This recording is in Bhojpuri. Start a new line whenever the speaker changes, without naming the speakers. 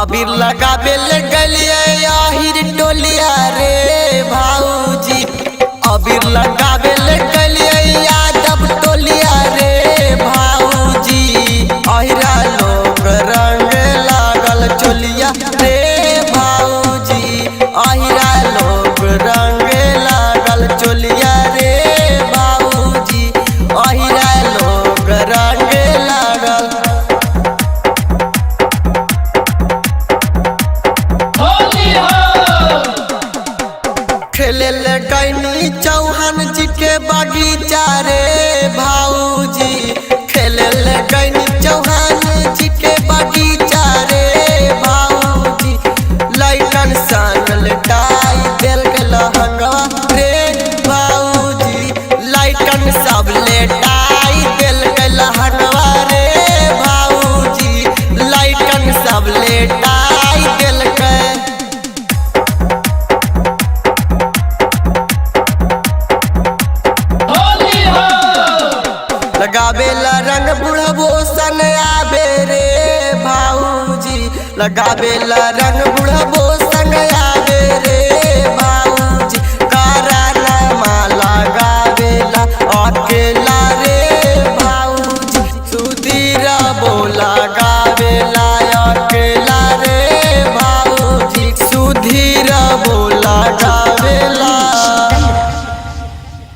अबीर लगाबे ले गलिए आहिर टोलिया रे भाऊजी। अबीर लगाबे ले गलिए यादव टोलिया रे भाऊजी। अहिरा लोग रंग लागल चोलिया रे भाऊजी। अहिरा लोग रंग लागल चोलिया रे भाऊजी। अहिरा लोग रंग लागल खेले ले गईनी चौहान जी के बगीचा रे भाऊजी। खेले ले गईनी चौहान जी के बगीचा रे भाऊजी। लइकन संग लटाई दिल के लहंगा रे भाऊजी। लइकन सब लेटाई दिल के लहंगा रे भाऊजी। लइकन सब लेटाई दिल के लगाबेला रंग बुढ़बो सन आबे रे भाऊजी। लगाबेला रंग बुढ़बो संग